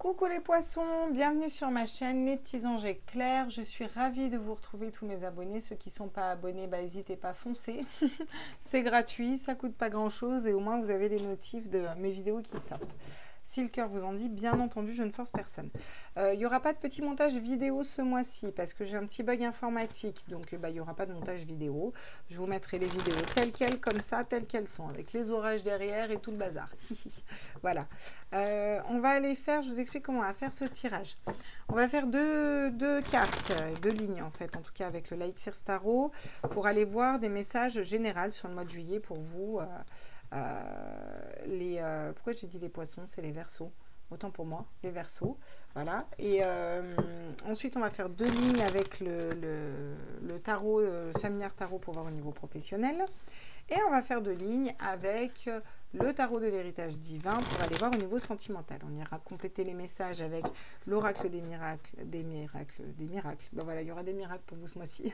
Coucou les poissons, bienvenue sur ma chaîne Les Petits Anges Éclairs. Je suis ravie de vous retrouver tous mes abonnés. Ceux qui ne sont pas abonnés, n'hésitez pas à foncer. C'est gratuit, ça coûte pas grand chose et au moins vous avez les notifs de mes vidéos qui sortent. Si le cœur vous en dit, bien entendu, je ne force personne. Il n'y aura pas de petit montage vidéo ce mois-ci parce que j'ai un petit bug informatique. Donc, il n'y aura pas de montage vidéo. Je vous mettrai les vidéos telles quelles, comme ça, telles qu'elles sont, avec les orages derrière et tout le bazar. Voilà. On va aller faire, je vous explique comment on va faire ce tirage. On va faire deux cartes, deux lignes en fait, en tout cas avec le Light Seers Tarot, pour aller voir des messages généraux sur le mois de juillet pour vous. Pourquoi j'ai dit les poissons? C'est les Verseaux. Autant pour moi, les Verseaux. Voilà. Et ensuite, on va faire deux lignes avec le tarot, familiar tarot pour voir au niveau professionnel. Et on va faire deux lignes avec le tarot de l'héritage divin pour aller voir au niveau sentimental. On ira compléter les messages avec l'oracle des miracles. Ben voilà, il y aura des miracles pour vous ce mois-ci.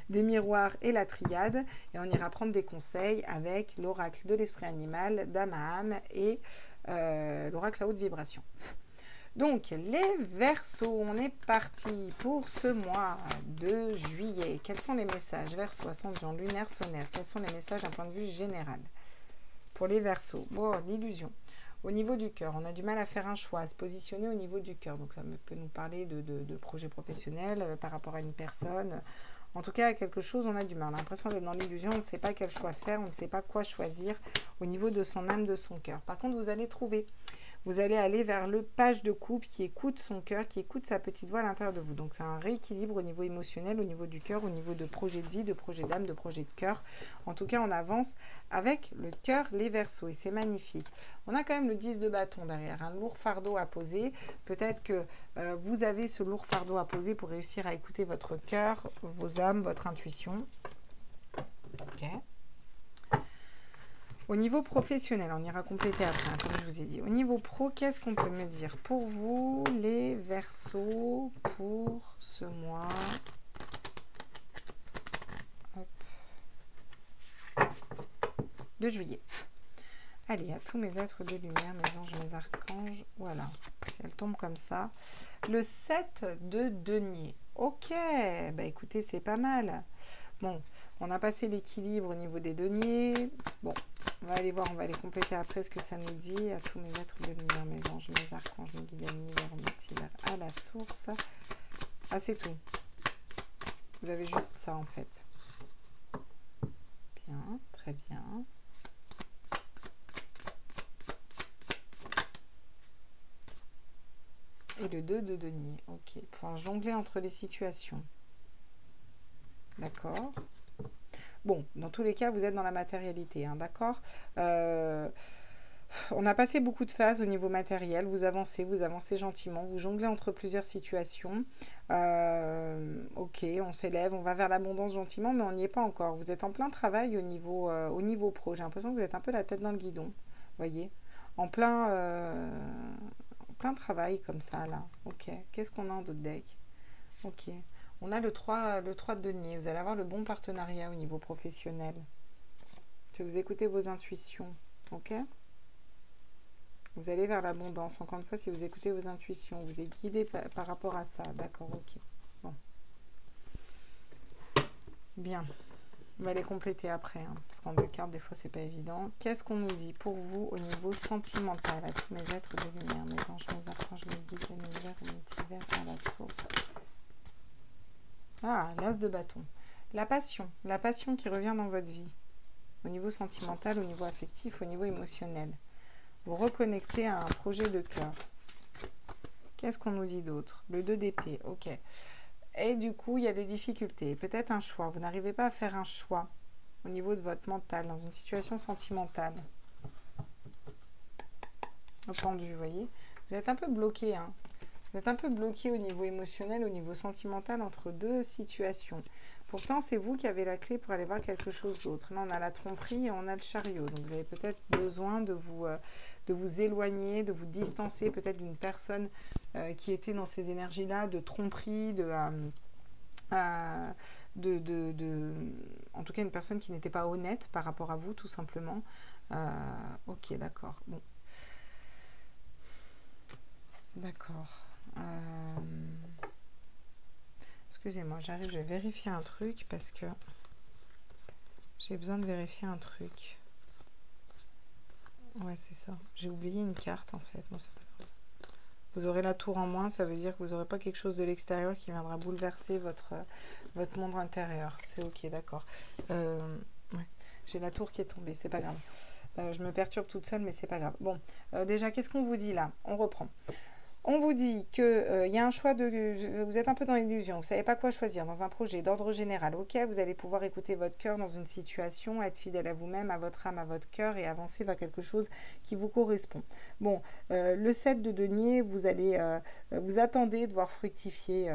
Des miroirs et la triade. Et on ira prendre des conseils avec l'oracle de l'esprit animal, d'Amaham et l'oracle à haute vibration. Donc, les Verseaux, on est parti pour ce mois de juillet. Quels sont les messages Verseaux, ascension lunaire, solaire. Quels sont les messages d'un point de vue général pour les Verseaux? Bon, l'illusion. Au niveau du cœur, on a du mal à faire un choix, à se positionner au niveau du cœur. Donc, ça peut nous parler de projets professionnels par rapport à une personne. En tout cas, à quelque chose, on a du mal. On a l'impression d'être dans l'illusion, on ne sait pas quel choix faire, on ne sait pas quoi choisir au niveau de son âme, de son cœur. Par contre, vous allez trouver... Vous allez aller vers le page de coupe qui écoute son cœur, qui écoute sa petite voix à l'intérieur de vous. Donc, c'est un rééquilibre au niveau émotionnel, au niveau du cœur, au niveau de projet de vie, de projet d'âme, de projet de cœur. En tout cas, on avance avec le cœur, les Verseaux, et c'est magnifique. On a quand même le 10 de bâton derrière, un lourd fardeau à poser. Peut-être que vous avez ce lourd fardeau à poser pour réussir à écouter votre cœur, vos âmes, votre intuition. Ok. Au niveau professionnel, on ira compléter après, comme je vous ai dit. Au niveau pro, qu'est-ce qu'on peut me dire pour vous, les Verseaux, pour ce mois? Hop. De juillet. Allez, à tous mes êtres de lumière, mes anges, mes archanges, voilà. Elle tombe comme ça. Le 7 de denier. Ok, bah écoutez, c'est pas mal. Bon, on a passé l'équilibre au niveau des deniers. Bon, on va aller voir, on va aller compléter après ce que ça nous dit. À tous mes êtres de lumière, mes anges, mes archanges, mes guides univers, multivers, à la source. Ah, c'est tout. Vous avez juste ça en fait. Bien, très bien. Et le 2 de denier. Ok, pour jongler entre les situations. D'accord. Bon, dans tous les cas, vous êtes dans la matérialité, hein, d'accord. On a passé beaucoup de phases au niveau matériel. Vous avancez gentiment. Vous jonglez entre plusieurs situations. Ok, on s'élève, on va vers l'abondance gentiment, mais on n'y est pas encore. Vous êtes en plein travail au niveau pro. J'ai l'impression que vous êtes un peu la tête dans le guidon, voyez, en plein travail comme ça, là. Ok, qu'est-ce qu'on a en d'autres deck? Ok. On a le 3 de denier. Vous allez avoir le bon partenariat au niveau professionnel. Si vous écoutez vos intuitions, ok? Vous allez vers l'abondance. Encore une fois, si vous écoutez vos intuitions, vous êtes guidé par rapport à ça. D'accord, ok. Bon. Bien. On va les compléter après, hein, parce qu'en deux cartes, des fois, c'est pas évident. Qu'est-ce qu'on nous dit pour vous au niveau sentimental, à tous mes êtres de lumière, mes anges, mes archanges, mes guides, l'univers, multivers, à la source? Ah, l'as de bâton. La passion qui revient dans votre vie, au niveau sentimental, au niveau affectif, au niveau émotionnel. Vous reconnectez à un projet de cœur. Qu'est-ce qu'on nous dit d'autre? Le 2 d'épée, ok. Et du coup, il y a des difficultés, peut-être un choix. Vous n'arrivez pas à faire un choix au niveau de votre mental, dans une situation sentimentale. Au pendu, vous voyez. Vous êtes un peu bloqué, hein. Vous êtes un peu bloqué au niveau émotionnel, au niveau sentimental, entre deux situations. Pourtant, c'est vous qui avez la clé pour aller voir quelque chose d'autre. Là, on a la tromperie et on a le chariot. Donc, vous avez peut-être besoin de vous éloigner, de vous distancer peut-être d'une personne qui était dans ces énergies-là, de tromperie, en tout cas, une personne qui n'était pas honnête par rapport à vous, tout simplement. Ok, d'accord. Bon. D'accord. Excusez-moi, j'arrive, je vais vérifier un truc parce que j'ai besoin de vérifier un truc. Ouais, c'est ça. J'ai oublié une carte en fait. Bon, c'est pas grave. Vous aurez la tour en moins, ça veut dire que vous n'aurez pas quelque chose de l'extérieur qui viendra bouleverser votre monde intérieur. C'est ok, d'accord. Ouais. J'ai la tour qui est tombée, c'est pas grave. Je me perturbe toute seule, mais c'est pas grave. Bon, déjà, qu'est-ce qu'on vous dit là? On reprend. On vous dit qu'il y a un choix de... Vous êtes un peu dans l'illusion, vous ne savez pas quoi choisir dans un projet d'ordre général. Ok, vous allez pouvoir écouter votre cœur dans une situation, être fidèle à vous-même, à votre âme, à votre cœur et avancer vers quelque chose qui vous correspond. Bon, le 7 de denier, vous allez... vous attendez de voir fructifier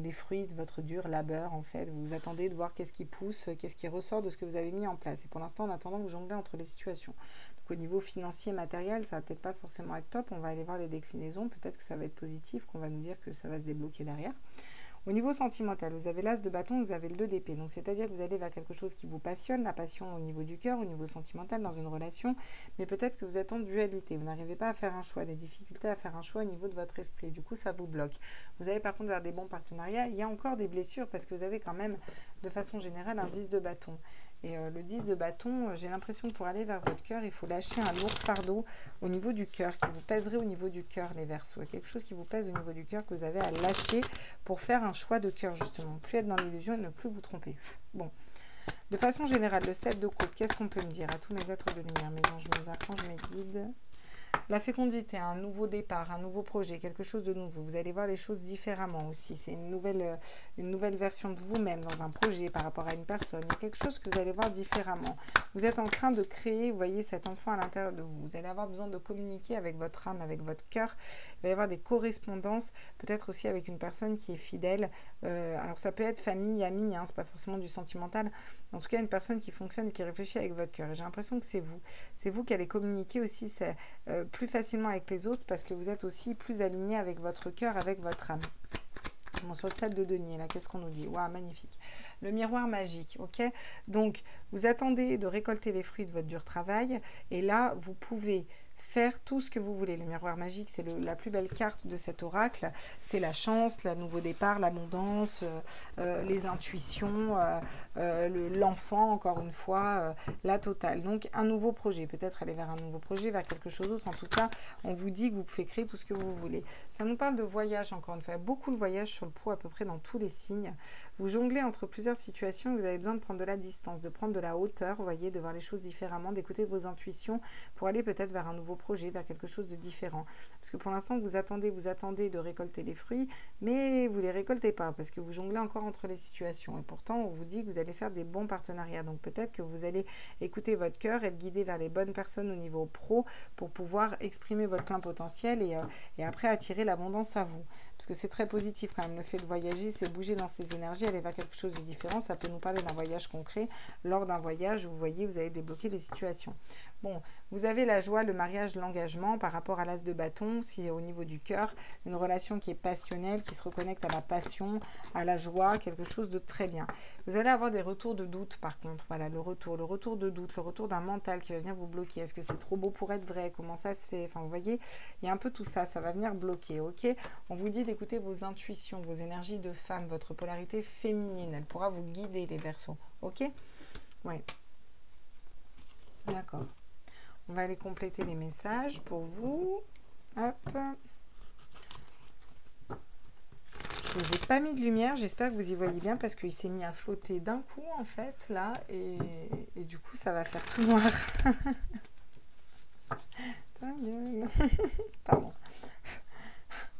les fruits de votre dur labeur, en fait. Vous attendez de voir qu'est-ce qui pousse, qu'est-ce qui ressort de ce que vous avez mis en place. Et pour l'instant, en attendant, vous jonglez entre les situations. Au niveau financier, matériel, ça va peut-être pas forcément être top. On va aller voir les déclinaisons. Peut-être que ça va être positif, qu'on va nous dire que ça va se débloquer derrière. Au niveau sentimental, vous avez l'as de bâton, vous avez le 2 d'épée. Donc, c'est-à-dire que vous allez vers quelque chose qui vous passionne, la passion au niveau du cœur, au niveau sentimental, dans une relation. Mais peut-être que vous êtes en dualité. Vous n'arrivez pas à faire un choix, des difficultés à faire un choix au niveau de votre esprit. Du coup, ça vous bloque. Vous allez par contre vers des bons partenariats. Il y a encore des blessures parce que vous avez quand même, de façon générale, un 10 de bâton. Et le 10 de bâton, j'ai l'impression que pour aller vers votre cœur, il faut lâcher un lourd fardeau au niveau du cœur, qui vous pèserait au niveau du cœur, les Verseaux. Quelque chose qui vous pèse au niveau du cœur que vous avez à lâcher pour faire un choix de cœur, justement. Plus être dans l'illusion et ne plus vous tromper. Bon. De façon générale, le 7 de coupe, qu'est-ce qu'on peut me dire à tous mes êtres de lumière, mes anges, mes archanges, mes guides? La fécondité, un nouveau départ, un nouveau projet, quelque chose de nouveau. Vous allez voir les choses différemment aussi. C'est une nouvelle version de vous-même dans un projet par rapport à une personne. Il y a quelque chose que vous allez voir différemment. Vous êtes en train de créer, vous voyez, cet enfant à l'intérieur de vous. Vous allez avoir besoin de communiquer avec votre âme, avec votre cœur. Il va y avoir des correspondances, peut-être aussi avec une personne qui est fidèle. Alors ça peut être famille, amis, hein, c'est pas forcément du sentimental. En tout cas, une personne qui fonctionne et qui réfléchit avec votre cœur. Et j'ai l'impression que c'est vous. C'est vous qui allez communiquer aussi plus facilement avec les autres parce que vous êtes aussi plus aligné avec votre cœur, avec votre âme. Bon, sur le 7 de denier, là, qu'est-ce qu'on nous dit? Waouh, magnifique. Le miroir magique, ok? Donc, vous attendez de récolter les fruits de votre dur travail et là, vous pouvez faire tout ce que vous voulez. Le miroir magique, c'est la plus belle carte de cet oracle. C'est la chance, le nouveau départ, l'abondance, les intuitions, l'enfant, encore une fois, la totale. Donc, un nouveau projet. Peut-être aller vers un nouveau projet, vers quelque chose d'autre. En tout cas, on vous dit que vous pouvez créer tout ce que vous voulez. Ça nous parle de voyage, encore une fois. Beaucoup de voyages sur le pro, à peu près dans tous les signes. Vous jonglez entre plusieurs situations. Vous avez besoin de prendre de la distance, de prendre de la hauteur, vous voyez, de voir les choses différemment, d'écouter vos intuitions pour aller peut-être vers un nouveau projet, vers quelque chose de différent. Parce que pour l'instant, vous attendez de récolter les fruits, mais vous ne les récoltez pas parce que vous jonglez encore entre les situations. Et pourtant, on vous dit que vous allez faire des bons partenariats. Donc peut-être que vous allez écouter votre cœur, être guidé vers les bonnes personnes au niveau pro pour pouvoir exprimer votre plein potentiel et après attirer l'abondance à vous. Parce que c'est très positif quand même, le fait de voyager, c'est bouger dans ses énergies, aller vers quelque chose de différent. Ça peut nous parler d'un voyage concret. Lors d'un voyage, vous voyez, vous allez débloquer les situations. Bon, vous avez la joie, le mariage, l'engagement par rapport à l'as de bâton, si au niveau du cœur, une relation qui est passionnelle, qui se reconnecte à la passion, à la joie, quelque chose de très bien. Vous allez avoir des retours de doute par contre, voilà, le retour de doute, le retour d'un mental qui va venir vous bloquer. Est-ce que c'est trop beau pour être vrai? Comment ça se fait? Enfin, vous voyez, il y a un peu tout ça, ça va venir bloquer, ok? On vous dit d'écouter vos intuitions, vos énergies de femme, votre polarité féminine, elle pourra vous guider les Verseaux, ok? Ouais. D'accord. On va aller compléter les messages pour vous. Hop. Je ne vous ai pas mis de lumière. J'espère que vous y voyez bien parce qu'il s'est mis à flotter d'un coup en fait là. Et du coup ça va faire tout noir. Pardon.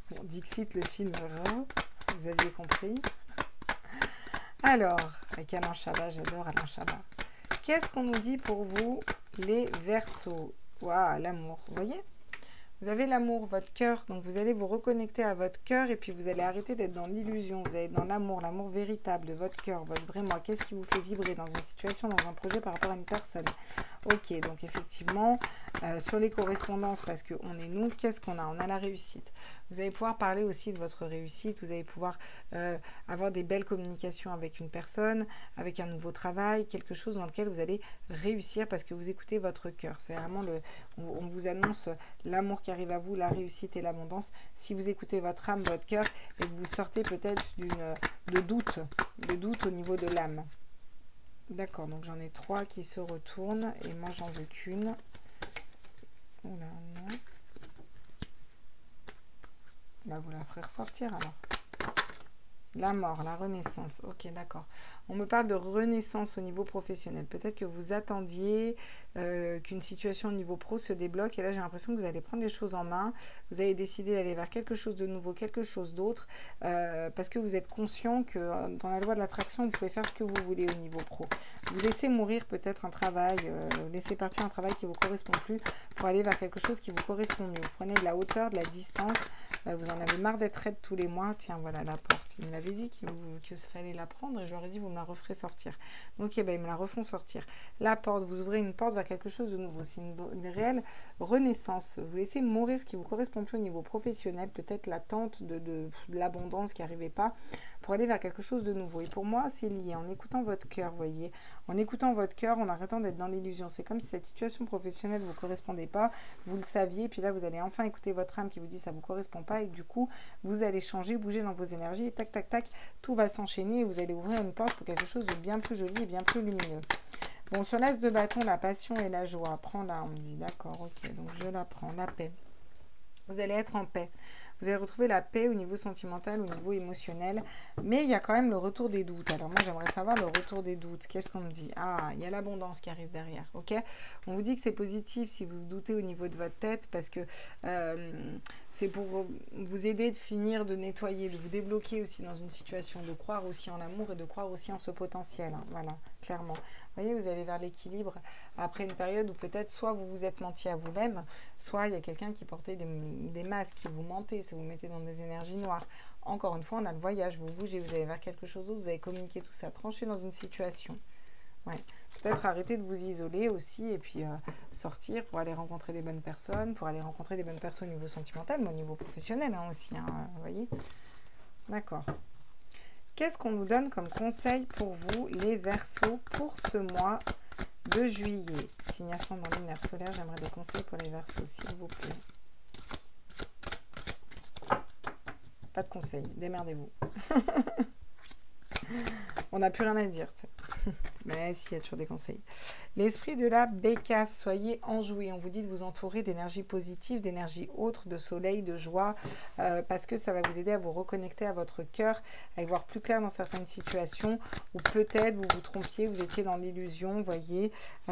Bon, Dixit, le film, vous aviez compris. Alors, avec Alain Chabat, j'adore Alain Chabat. Qu'est-ce qu'on nous dit pour vous, les Verseaux? Waouh, l'amour, vous voyez? Vous avez l'amour, votre cœur, donc vous allez vous reconnecter à votre cœur et puis vous allez arrêter d'être dans l'illusion. Vous allez être dans l'amour véritable de votre cœur, votre vrai moi. Qu'est-ce qui vous fait vibrer dans une situation, dans un projet par rapport à une personne? Ok, donc effectivement, sur les correspondances, parce qu'on est nous, qu'est-ce qu'on a? On a la réussite. Vous allez pouvoir parler aussi de votre réussite, vous allez pouvoir avoir des belles communications avec une personne, avec un nouveau travail, quelque chose dans lequel vous allez réussir parce que vous écoutez votre cœur. C'est vraiment on vous annonce l'amour qui arrive à vous, la réussite et l'abondance. Si vous écoutez votre âme, votre cœur et que vous sortez peut-être de doute au niveau de l'âme. D'accord, donc j'en ai 3 qui se retournent et moi j'en veux qu'une. Oula, non. Bah, vous la ferez ressortir alors. La mort, la renaissance. Ok, d'accord. On me parle de renaissance au niveau professionnel. Peut-être que vous attendiez qu'une situation au niveau pro se débloque. Et là, j'ai l'impression que vous allez prendre les choses en main. Vous avez décidé d'aller vers quelque chose de nouveau, quelque chose d'autre. Parce que vous êtes conscient que dans la loi de l'attraction, vous pouvez faire ce que vous voulez au niveau pro. Vous laissez mourir peut-être un travail, laissez partir un travail qui ne vous correspond plus pour aller vers quelque chose qui vous correspond mieux. Vous prenez de la hauteur, de la distance. Vous en avez marre d'être raide tous les mois. Tiens, voilà la porte. Il me l'avait dit qu'il fallait la prendre et je leur ai dit, vous me la referez sortir. Donc, eh ben, ils me la refont sortir. La porte, vous ouvrez une porte vers quelque chose de nouveau. C'est une réelle renaissance. Vous laissez mourir ce qui vous correspond plus au niveau professionnel, peut-être l'attente de l'abondance qui n'arrivait pas, pour aller vers quelque chose de nouveau. Et pour moi, c'est lié en écoutant votre cœur, vous voyez. En écoutant votre cœur, en arrêtant d'être dans l'illusion. C'est comme si cette situation professionnelle ne vous correspondait pas, vous le saviez, puis là, vous allez enfin écouter votre âme qui vous dit ça ne vous correspond pas, et du coup, vous allez changer, bouger dans vos énergies, et tac, tac, tac, tout va s'enchaîner, et vous allez ouvrir une porte pour quelque chose de bien plus joli et bien plus lumineux. Bon, sur l'as de bâton, la passion et la joie. Prends-la, on me dit, d'accord, ok, donc je la prends, la paix. Vous allez être en paix. Vous allez retrouver la paix au niveau sentimental, au niveau émotionnel. Mais il y a quand même le retour des doutes. Alors moi, j'aimerais savoir le retour des doutes. Qu'est-ce qu'on me dit? Ah, il y a l'abondance qui arrive derrière. Ok. On vous dit que c'est positif si vous doutez au niveau de votre tête parce que c'est pour vous aider de finir de nettoyer, de vous débloquer aussi dans une situation, de croire aussi en l'amour et de croire aussi en ce potentiel. Hein. Voilà, clairement. Vous voyez, vous allez vers l'équilibre après une période où peut-être soit vous vous êtes menti à vous-même, soit il y a quelqu'un qui portait des masques, qui vous mentez, si vous mettez dans des énergies noires. Encore une fois, on a le voyage, vous bougez, vous allez vers quelque chose d'autre, vous avez communiqué tout ça, tranché dans une situation. Ouais. Peut-être arrêter de vous isoler aussi et puis sortir pour aller rencontrer des bonnes personnes, pour aller rencontrer des bonnes personnes au niveau sentimental, mais au niveau professionnel hein, aussi, hein, vous voyez. D'accord. Qu'est-ce qu'on nous donne comme conseil pour vous, les Verseaux, pour ce mois de juillet? Signe ascendant lunaire solaire, j'aimerais des conseils pour les Verseaux, s'il vous plaît. Pas de conseils, démerdez-vous. On n'a plus rien à dire, tu sais. Mais s'il y a toujours des conseils. L'esprit de la bécasse, soyez enjoués. On vous dit de vous entourer d'énergie positive, d'énergie autre, de soleil, de joie, parce que ça va vous aider à vous reconnecter à votre cœur, à y voir plus clair dans certaines situations, où peut-être vous vous trompiez, vous étiez dans l'illusion, vous voyez.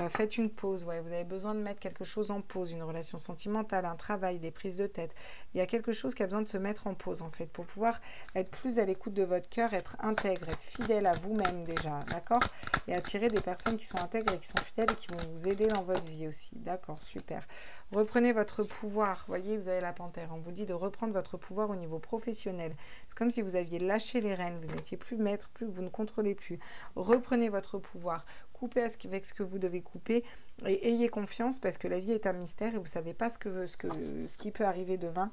Faites une pause, ouais. Vous avez besoin de mettre quelque chose en pause, une relation sentimentale, un travail, des prises de tête. Il y a quelque chose qui a besoin de se mettre en pause, en fait, pour pouvoir être plus à l'écoute de votre cœur, être intègre, être fidèle à vous-même déjà, d'accord? Et attirer des personnes qui sont intègres et qui sont fidèles et qui vont vous aider dans votre vie aussi. D'accord, super. Reprenez votre pouvoir. Voyez, vous avez la panthère. On vous dit de reprendre votre pouvoir au niveau professionnel. C'est comme si vous aviez lâché les rênes. Vous n'étiez plus maître, vous ne contrôlez plus. Reprenez votre pouvoir. Coupez avec ce que vous devez couper et ayez confiance parce que la vie est un mystère et vous ne savez pas ce qui peut arriver demain.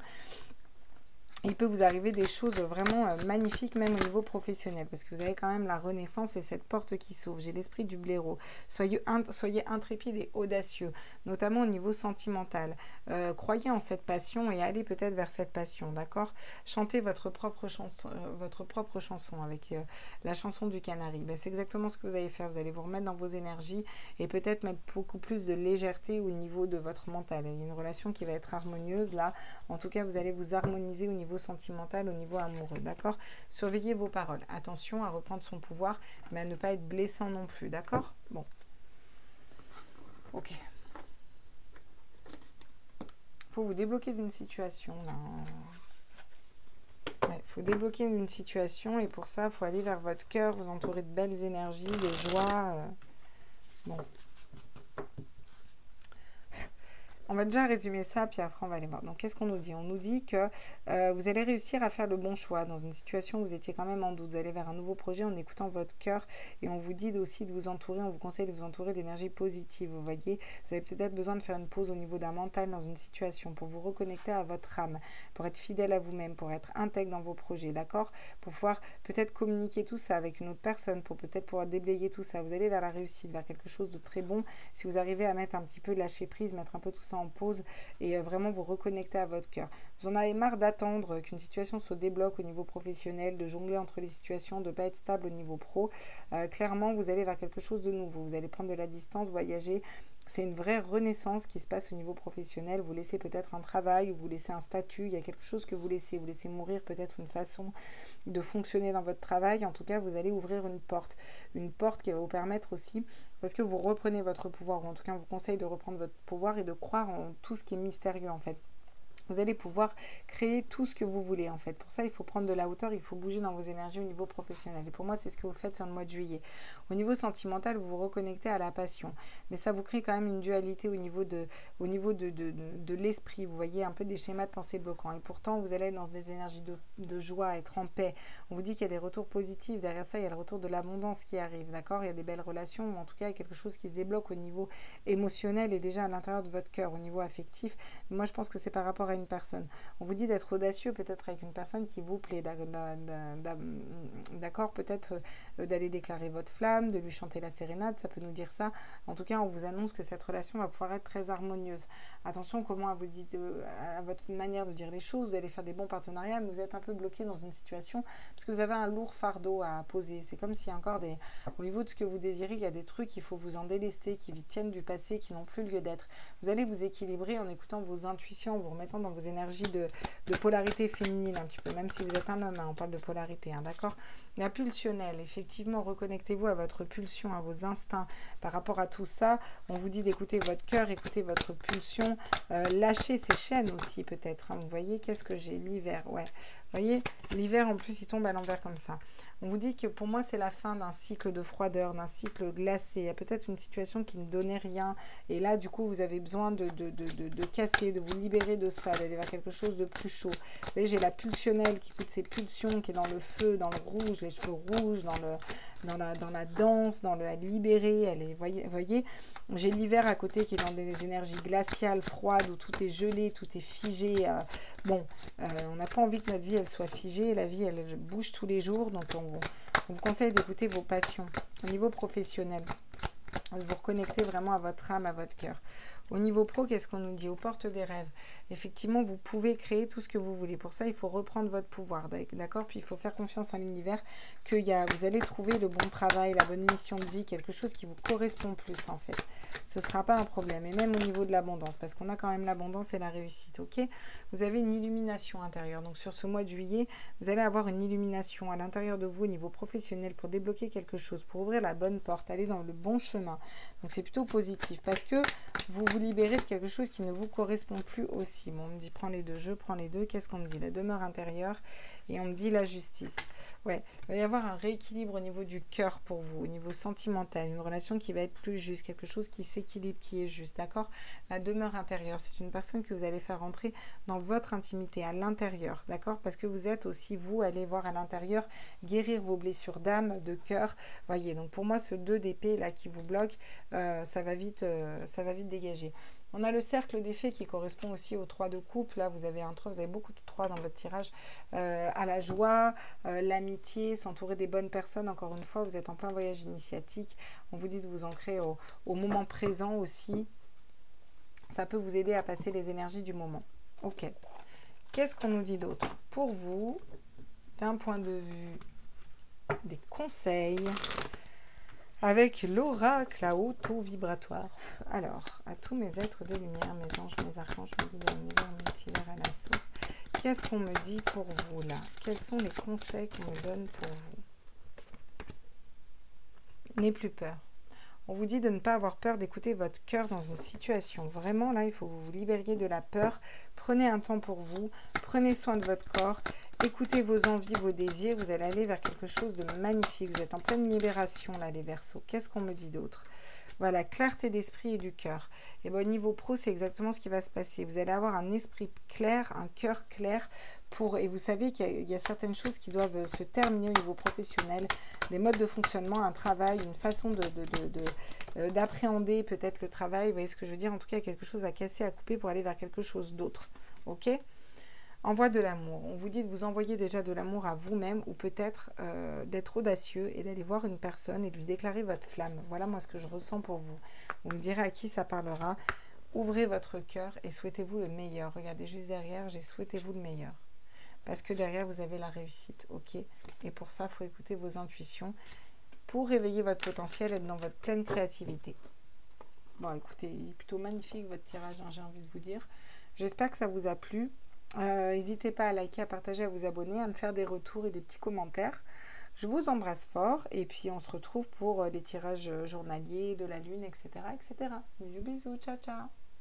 Il peut vous arriver des choses vraiment magnifiques, même au niveau professionnel, parce que vous avez quand même la renaissance et cette porte qui s'ouvre. J'ai l'esprit du blaireau. Soyez intrépides et audacieux, notamment au niveau sentimental. Croyez en cette passion et allez peut-être vers cette passion, d'accord? Chantez votre propre chanson avec la chanson du canari. Ben, c'est exactement ce que vous allez faire. Vous allez vous remettre dans vos énergies et peut-être mettre beaucoup plus de légèreté au niveau de votre mental. Il y a une relation qui va être harmonieuse là. En tout cas, vous allez vous harmoniser au niveau sentimental, au niveau amoureux, d'accord? Surveillez vos paroles. Attention à reprendre son pouvoir, mais à ne pas être blessant non plus, d'accord? Bon. Ok. Faut vous débloquer d'une situation, là. Ouais, faut débloquer une situation, et pour ça, il faut aller vers votre cœur, vous entourer de belles énergies, de joie. Bon. On va déjà résumer ça, puis après on va aller voir. Donc, qu'est-ce qu'on nous dit? On nous dit que vous allez réussir à faire le bon choix dans une situation où vous étiez quand même en doute. Vous allez vers un nouveau projet en écoutant votre cœur et on vous dit aussi de vous entourer, on vous conseille de vous entourer d'énergie positive. Vous voyez, vous avez peut-être besoin de faire une pause au niveau d'un mental dans une situation pour vous reconnecter à votre âme, pour être fidèle à vous-même, pour être intègre dans vos projets, d'accord? Pour pouvoir peut-être communiquer tout ça avec une autre personne, pour peut-être pouvoir déblayer tout ça. Vous allez vers la réussite, vers quelque chose de très bon si vous arrivez à mettre un petit peu lâcher prise, mettre un peu tout ça en pause et vraiment vous reconnecter à votre cœur. Vous en avez marre d'attendre qu'une situation se débloque au niveau professionnel, de jongler entre les situations, de ne pas être stable au niveau pro. Clairement, vous allez vers quelque chose de nouveau. Vous allez prendre de la distance, voyager. C'est une vraie renaissance qui se passe au niveau professionnel. Vous laissez peut-être un travail ou vous laissez un statut. Il y a quelque chose que vous laissez. Vous laissez mourir peut-être une façon de fonctionner dans votre travail. En tout cas, vous allez ouvrir une porte. Une porte qui va vous permettre aussi, parce que vous reprenez votre pouvoir, ou en tout cas, on vous conseille de reprendre votre pouvoir et de croire en tout ce qui est mystérieux en fait. Vous allez pouvoir créer tout ce que vous voulez en fait. Pour ça, il faut prendre de la hauteur, il faut bouger dans vos énergies au niveau professionnel. Et pour moi, c'est ce que vous faites sur le mois de juillet. Au niveau sentimental, vous vous reconnectez à la passion. Mais ça vous crée quand même une dualité au niveau de l'esprit. Vous voyez un peu des schémas de pensée bloquants. Et pourtant, vous allez être dans des énergies de joie, être en paix. On vous dit qu'il y a des retours positifs. Derrière ça, il y a le retour de l'abondance qui arrive. D'accord? Il y a des belles relations. Ou en tout cas, il y a quelque chose qui se débloque au niveau émotionnel et déjà à l'intérieur de votre cœur, au niveau affectif. Moi, je pense que c'est par rapport à une personne. On vous dit d'être audacieux peut-être avec une personne qui vous plaît, d'accord, peut-être d'aller déclarer votre flamme, de lui chanter la sérénade, ça peut nous dire ça. En tout cas, on vous annonce que cette relation va pouvoir être très harmonieuse. Attention comment vous dites, à votre manière de dire les choses, vous allez faire des bons partenariats, mais vous êtes un peu bloqué dans une situation parce que vous avez un lourd fardeau à poser. C'est comme s'il y a encore au niveau de ce que vous désirez, il y a des trucs, il faut vous en délester, qui tiennent du passé, qui n'ont plus lieu d'être. Vous allez vous équilibrer en écoutant vos intuitions, en vous remettant dans vos énergies de polarité féminine un petit peu, même si vous êtes un homme, hein, on parle de polarité, hein, d'accord? La pulsionnelle, effectivement, reconnectez-vous à votre pulsion, à vos instincts. Par rapport à tout ça, on vous dit d'écouter votre cœur, écouter votre pulsion, lâcher ces chaînes aussi peut-être. Hein, vous voyez, qu'est-ce que j'ai? L'hiver, ouais. Vous voyez, l'hiver en plus, il tombe à l'envers comme ça. On vous dit que pour moi, c'est la fin d'un cycle de froideur, d'un cycle glacé. Il y a peut-être une situation qui ne donnait rien. Et là, du coup, vous avez besoin de casser, de vous libérer de ça, d'aller vers quelque chose de plus chaud. Vous voyez, j'ai la pulsionnelle qui écoute ses pulsions, qui est dans le feu, dans le rouge, les cheveux rouges, dans la danse, dans le à libérer. Elle est, voyez, j'ai l'hiver à côté qui est dans des énergies glaciales, froides, où tout est gelé, tout est figé. On n'a pas envie que notre vie, elle soit figée. La vie, elle bouge tous les jours. Donc, on vous conseille d'écouter vos passions. Au niveau professionnel, vous reconnectez vraiment à votre âme, à votre cœur. Au niveau pro, qu'est-ce qu'on nous dit? Aux portes des rêves. Effectivement, vous pouvez créer tout ce que vous voulez. Pour ça, il faut reprendre votre pouvoir, d'accord? Puis il faut faire confiance à l'univers que vous allez trouver le bon travail, la bonne mission de vie, quelque chose qui vous correspond plus en fait. Ce ne sera pas un problème. Et même au niveau de l'abondance, parce qu'on a quand même l'abondance et la réussite, ok? Vous avez une illumination intérieure. Donc sur ce mois de juillet, vous allez avoir une illumination à l'intérieur de vous au niveau professionnel pour débloquer quelque chose, pour ouvrir la bonne porte, aller dans le bon chemin. Donc c'est plutôt positif parce que vous vous libérez de quelque chose qui ne vous correspond plus aussi. Bon, on me dit prends les deux, je prends les deux. Qu'est-ce qu'on me dit? La demeure intérieure et on me dit la justice. Ouais, il va y avoir un rééquilibre au niveau du cœur pour vous, au niveau sentimental, une relation qui va être plus juste, quelque chose qui s'équilibre, qui est juste, d'accord? La demeure intérieure, c'est une personne que vous allez faire rentrer dans votre intimité, à l'intérieur, d'accord? Parce que vous êtes aussi, vous, allez voir à l'intérieur, guérir vos blessures d'âme, de cœur. Voyez, donc pour moi, ce 2 d'épée là qui vous bloque, ça va vite dégager. On a le cercle des fées qui correspond aussi au 3 de coupe. Là, vous avez un 3, vous avez beaucoup de 3 dans votre tirage. À la joie, l'amitié, s'entourer des bonnes personnes. Encore une fois, vous êtes en plein voyage initiatique. On vous dit de vous ancrer au moment présent aussi. Ça peut vous aider à passer les énergies du moment. Ok. Qu'est-ce qu'on nous dit d'autre? Pour vous, d'un point de vue des conseils, avec l'oracle à auto-vibratoire. Alors, à tous mes êtres de lumière, mes anges, mes archanges, mes guides, l'univers, multivers, à la source, qu'est-ce qu'on me dit pour vous là? Quels sont les conseils qu'on me donne pour vous? N'ayez plus peur. On vous dit de ne pas avoir peur d'écouter votre cœur dans une situation. Vraiment, là, il faut que vous vous libériez de la peur. Prenez un temps pour vous. Prenez soin de votre corps. Écoutez vos envies, vos désirs. Vous allez aller vers quelque chose de magnifique. Vous êtes en pleine libération, là, les Verseaux. Qu'est-ce qu'on me dit d'autre? Voilà, clarté d'esprit et du cœur. Et bien, au niveau pro, c'est exactement ce qui va se passer. Vous allez avoir un esprit clair, un cœur clair et vous savez qu'il y a certaines choses qui doivent se terminer au niveau professionnel, des modes de fonctionnement, un travail, une façon d'appréhender peut-être le travail. Vous voyez ce que je veux dire? En tout cas, quelque chose à casser, à couper pour aller vers quelque chose d'autre. Ok? Envoie de l'amour. On vous dit de vous envoyer déjà de l'amour à vous-même ou peut-être d'être audacieux et d'aller voir une personne et de lui déclarer votre flamme. Voilà moi ce que je ressens pour vous. Vous me direz à qui ça parlera. Ouvrez votre cœur et souhaitez-vous le meilleur. Regardez juste derrière, j'ai souhaitez-vous le meilleur. Parce que derrière, vous avez la réussite. Ok? Et pour ça, il faut écouter vos intuitions pour réveiller votre potentiel, être dans votre pleine créativité. Bon, écoutez, il est plutôt magnifique votre tirage, hein, j'ai envie de vous dire. J'espère que ça vous a plu. N'hésitez pas à liker, à partager, à vous abonner, à me faire des retours et des petits commentaires. Je vous embrasse fort et puis on se retrouve pour les tirages journaliers de la lune, etc. etc. Bisous, bisous, ciao, ciao.